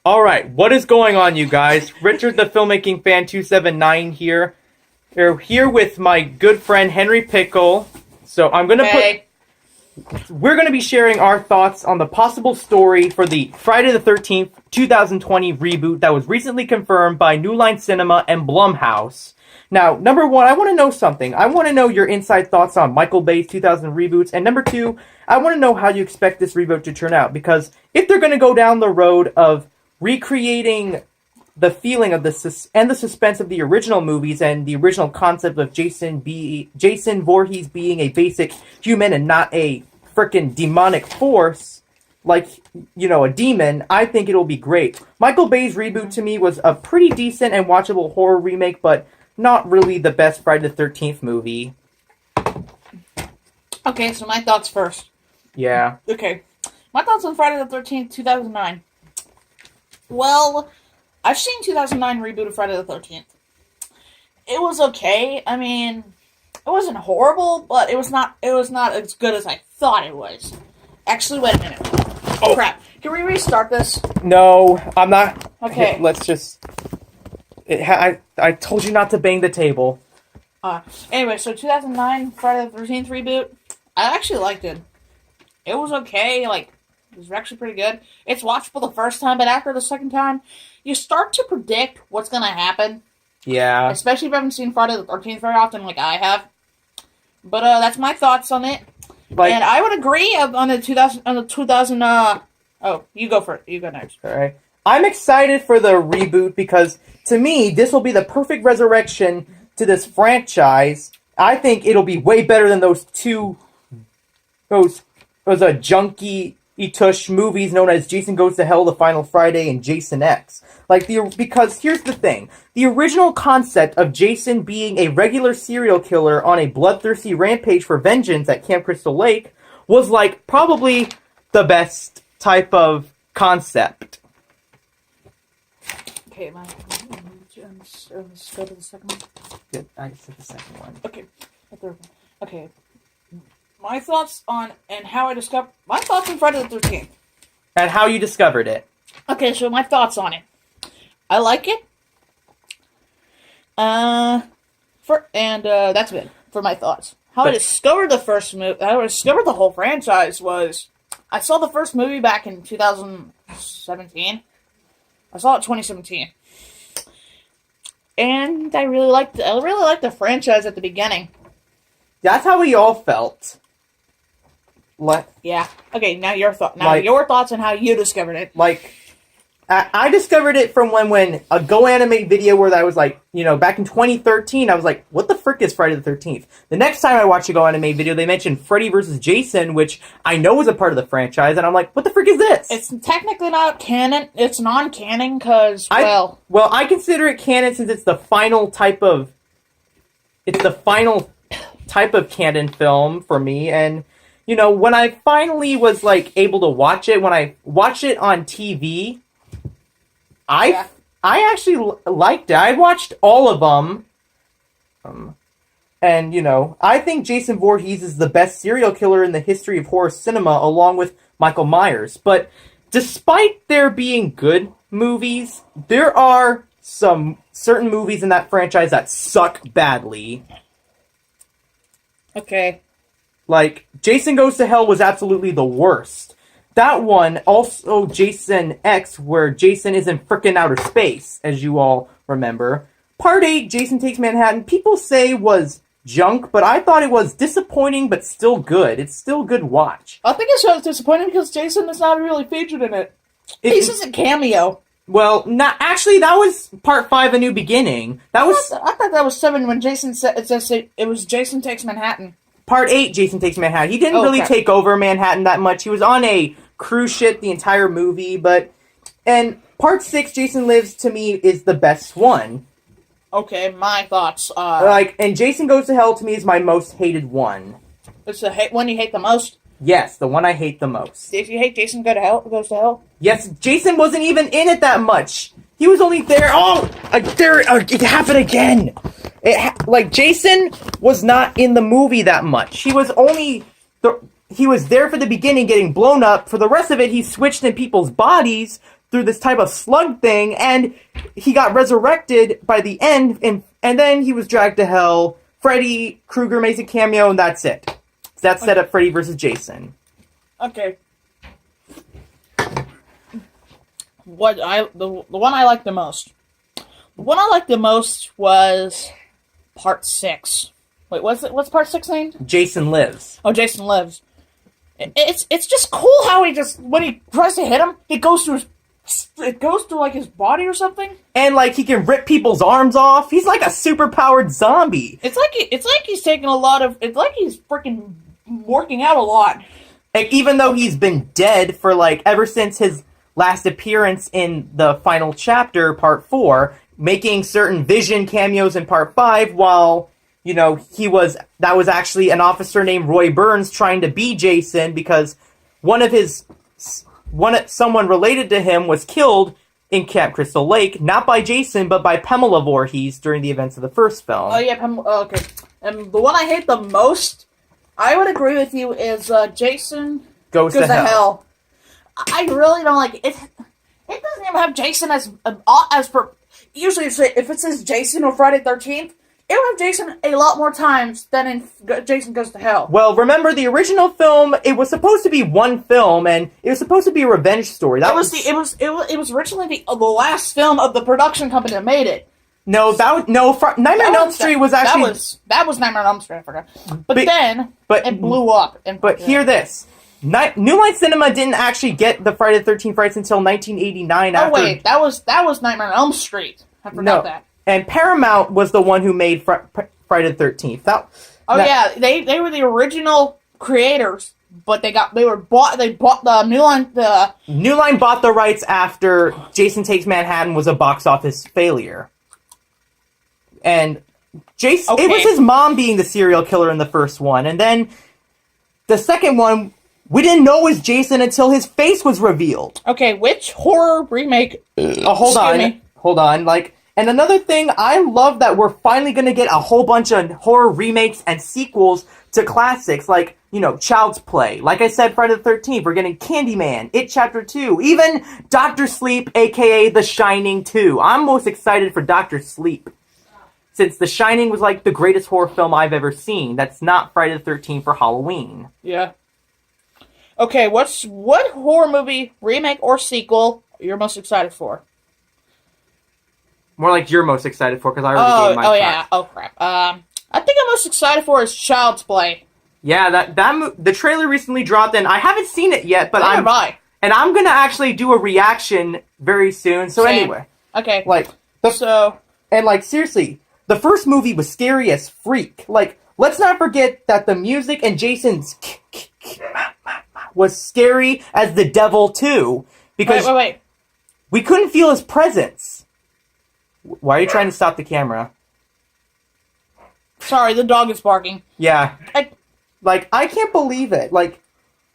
All right, what is going on, you guys? Richard, the filmmaking fan 279 here. We're here with my good friend Henry Pickle. So we're gonna be sharing our thoughts on the possible story for the Friday the 13th, 2020 reboot that was recently confirmed by New Line Cinema and Blumhouse. Now, number one, I want to know something. I want to know your inside thoughts on Michael Bay's 2000 reboots, and number two, I want to know how you expect this reboot to turn out. Because if they're going to go down the road of recreating the feeling of the suspense of the original movies and the original concept of Jason Voorhees being a basic human and not a frickin' demonic force, like, you know, a demon, I think it'll be great. Michael Bay's reboot to me was a pretty decent and watchable horror remake, but not really the best Friday the 13th movie. Okay, so my thoughts first. Yeah. Okay. My thoughts on Friday the 13th, 2009. Well, I've seen 2009 reboot of Friday the 13th. It was okay. I mean, it wasn't horrible, but it was not as good as I thought it was. Actually, wait a minute. Oh, crap. Can we restart this? No, I'm not. Okay. Let's just... I told you not to bang the table. Anyway, so 2009 Friday the 13th reboot, I actually liked it. It was okay, like, it was actually pretty good. It's watchable the first time, but after the second time, you start to predict what's gonna happen. Yeah. Especially if you haven't seen Friday the 13th very often, like I have. But, that's my thoughts on it. And I would agree on the 2000, oh, you go first. You go next. Alright. I'm excited for the reboot because, to me, this will be the perfect resurrection to this franchise. I think it'll be way better than those junky-tush movies known as Jason Goes to Hell, The Final Friday, and Jason X. Because here's the thing. The original concept of Jason being a regular serial killer on a bloodthirsty rampage for vengeance at Camp Crystal Lake was, like, probably the best type of concept. Okay, let's go to the second one. Good, I said the second one. Okay, the third one. Okay, my thoughts on my thoughts on Friday the 13th. And how you discovered it. Okay, so my thoughts on it. I like it. That's it for my thoughts. How I discovered the first movie, how I discovered the whole franchise was, I saw the first movie back in 2017. I saw it in 2017. And I really liked the franchise at the beginning. That's how we all felt. Yeah. Okay, now your thoughts on how you discovered it. I discovered it from when a Go Anime video where I was like, you know, back in 2013, I was like, what the frick is Friday the 13th? The next time I watched a Go Anime video, they mentioned Freddy vs. Jason, which I know is a part of the franchise, and I'm like, what the frick is this? It's technically not canon. It's non-canon because, Well, I consider it canon since it's the final type of canon film for me, and, you know, when I finally was, like, able to watch it, when I watched it on TV... I actually liked it. I watched all of them. And, you know, I think Jason Voorhees is the best serial killer in the history of horror cinema, along with Michael Myers. But despite there being good movies, there are some certain movies in that franchise that suck badly. Okay. Like, Jason Goes to Hell was absolutely the worst. That one, also Jason X, where Jason is in frickin' outer space, as you all remember. Part 8, Jason Takes Manhattan, people say was junk, but I thought it was disappointing, but still good. It's still a good watch. I think it's disappointing because Jason is not really featured in it. He's just a cameo. Well, not actually. That was part 5, A New Beginning. I thought that was 7 when Jason said it was Jason Takes Manhattan. Part 8, Jason Takes Manhattan. He didn't really take over Manhattan that much. He was on a cruise ship the entire movie, and part 6, Jason Lives, to me, is the best one. Okay, my thoughts. And Jason Goes to Hell, to me, is my most hated one. It's the one you hate the most? Yes, the one I hate the most. If you hate Jason Goes to Hell? Yes, Jason wasn't even in it that much. He was only there. It happened again. Jason was not in the movie that much. He was there for the beginning, getting blown up. For the rest of it, he switched in people's bodies through this type of slug thing, and he got resurrected by the end, and then he was dragged to hell. Freddy Krueger makes a cameo, and that's it. So that set up Freddy versus Jason. Okay. The one I liked the most. The one I liked the most was Part 6. Wait, what's Part 6 named? Jason Lives. Oh, Jason Lives. It's just cool how he just, when he tries to hit him, it goes through like his body or something. And like he can rip people's arms off. He's like a superpowered zombie. It's like he's taking a lot of. It's like he's freaking working out a lot. And even though he's been dead for like ever since his last appearance in the final chapter, Part 4, making certain Vision cameos in Part 5, while that was actually an officer named Roy Burns trying to be Jason because someone related to him was killed in Camp Crystal Lake, not by Jason, but by Pamela Voorhees during the events of the first film. Oh yeah, okay. And the one I hate the most, I would agree with you, is Jason Goes to Hell. I really don't like it. It doesn't even have Jason as per. Usually, if it says Jason or Friday 13th, it will have Jason a lot more times than in Jason Goes to Hell. Well, remember the original film? It was supposed to be one film, and it was supposed to be a revenge story. It was originally the last film of the production company that made it. Nightmare on Elm Street was actually that was Nightmare on Elm Street. I forgot, but it blew up. Hear this. New Line Cinema didn't actually get the Friday the 13th rights until 1989. Oh wait, that was Nightmare on Elm Street. I forgot that. And Paramount was the one who made Friday the 13th. They were the original creators, but they bought the New Line. The New Line bought the rights after Jason Takes Manhattan was a box office failure, and Jason. Okay. It was his mom being the serial killer in the first one, and then the second one. We didn't know it was Jason until his face was revealed. Okay, which horror remake? Hold on. And another thing, I love that we're finally going to get a whole bunch of horror remakes and sequels to classics, like, Child's Play. Like I said, Friday the 13th, we're getting Candyman, It Chapter 2, even Dr. Sleep, a.k.a. The Shining 2. I'm most excited for Dr. Sleep, since The Shining was, like, the greatest horror film I've ever seen. That's not Friday the 13th for Halloween. Yeah. Okay, what horror movie, remake, or sequel you're most excited for? More like you're most excited for, because I already gave my thought. Yeah. Oh, crap. I think I'm most excited for is Child's Play. Yeah, the trailer recently dropped, and I haven't seen it yet, but I'm going to actually do a reaction very soon. So Same. Anyway. Okay. Seriously, the first movie was scary as freak. Like, let's not forget that the music and Jason's was scary as the devil, too. Because wait. We couldn't feel his presence. Why are you trying to stop the camera? Sorry, the dog is barking. Yeah. I can't believe it.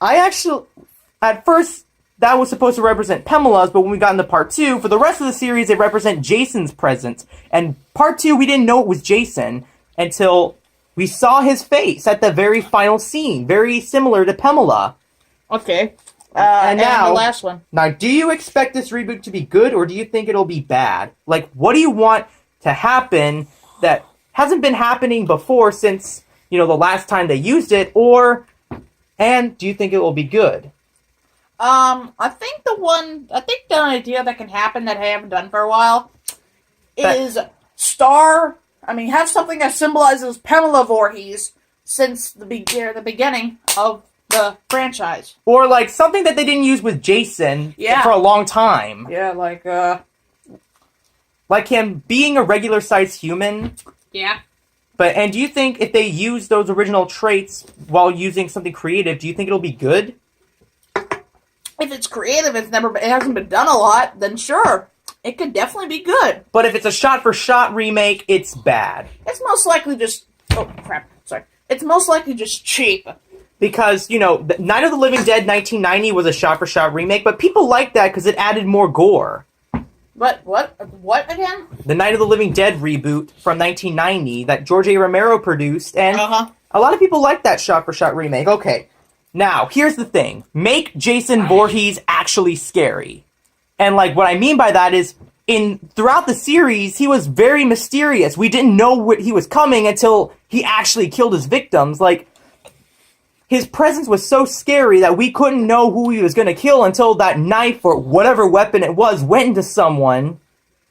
At first, that was supposed to represent Pamela's, but when we got into Part 2, for the rest of the series, it represents Jason's presence. And Part 2, we didn't know it was Jason until we saw his face at the very final scene, very similar to Pamela. Okay. And now, the last one. Now, do you expect this reboot to be good, or do you think it'll be bad? Like, what do you want to happen that hasn't been happening before since, the last time they used it, and do you think it will be good? I think the idea that can happen that I haven't done for a while is have something that symbolizes Pamela Voorhees since the beginning of the franchise. Or, something that they didn't use with Jason for a long time. Yeah, like him being a regular-sized human. Yeah. And do you think if they use those original traits while using something creative, do you think it'll be good? If it's creative, it hasn't been done a lot, then sure. It could definitely be good. But if it's a shot-for-shot remake, it's bad. It's most likely just... Oh, crap. Sorry. It's most likely just cheap. Because, Night of the Living Dead 1990 was a shot-for-shot remake, but people liked that because it added more gore. What again? The Night of the Living Dead reboot from 1990 that George A. Romero produced, and a lot of people liked that shot-for-shot remake. Okay, now, here's the thing. Make Jason Voorhees actually scary. And like what I mean by that is throughout the series, he was very mysterious. We didn't know what he was coming until he actually killed his victims. Like, his presence was so scary that we couldn't know who he was going to kill until that knife or whatever weapon it was went into someone.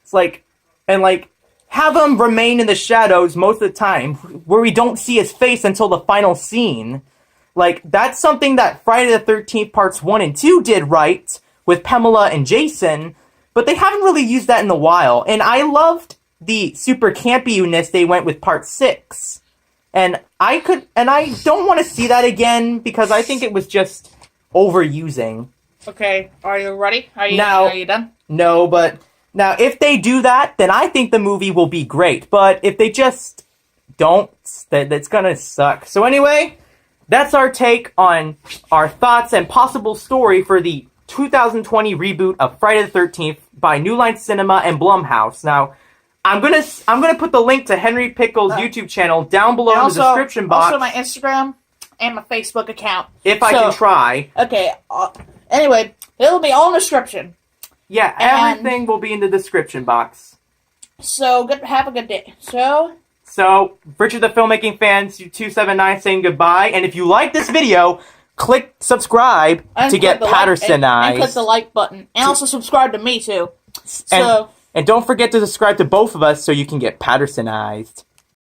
It's like, and like, have him remain in the shadows most of the time, where we don't see his face until the final scene. Like, that's something that Friday the 13th Parts 1 and 2 did right with Pamela and Jason, but they haven't really used that in a while. And I loved the super campiness they went with Part 6. And I don't want to see that again because I think it was just overusing. Okay, are you ready? Are you done? No, but now if they do that, then I think the movie will be great. But if they just don't, that's gonna suck. So anyway, that's our take on our thoughts and possible story for the 2020 reboot of Friday the 13th by New Line Cinema and Blumhouse. Now, I'm gonna put the link to Henry Pickle's YouTube channel down below in the description box. Also, my Instagram and my Facebook account. If I can try. Okay. Anyway, it'll be all in the description. Yeah, everything will be in the description box. So have a good day. So Richard the Filmmaking Fans 279 saying goodbye. And if you like this video, click subscribe to get Pattersonized. And click the like button. And also subscribe to me too. And don't forget to subscribe to both of us so you can get Pattersonized.